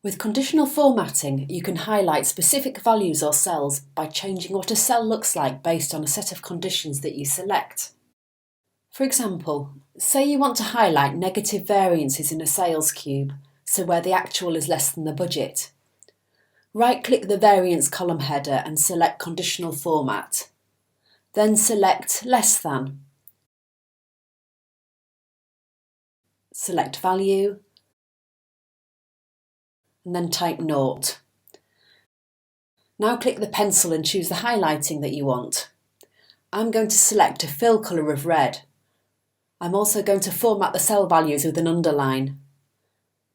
With conditional formatting, you can highlight specific values or cells by changing what a cell looks like based on a set of conditions that you select. For example, say you want to highlight negative variances in a sales cube, so where the actual is less than the budget. Right-click the variance column header and select Conditional Format. Then select Less Than. Select Value, and then type 0. Now click the pencil and choose the highlighting that you want. I'm going to select a fill colour of red. I'm also going to format the cell values with an underline.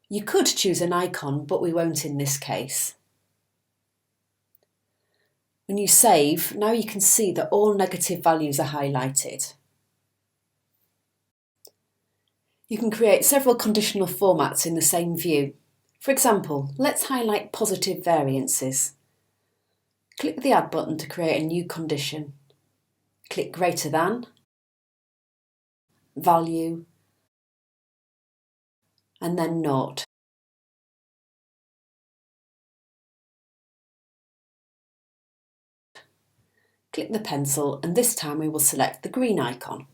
You could choose an icon, but we won't in this case. When you save, now you can see that all negative values are highlighted. You can create several conditional formats in the same view. For example, let's highlight positive variances. Click the Add button to create a new condition. Click Greater Than, Value, and then 0. Click the pencil and this time we will select the green icon.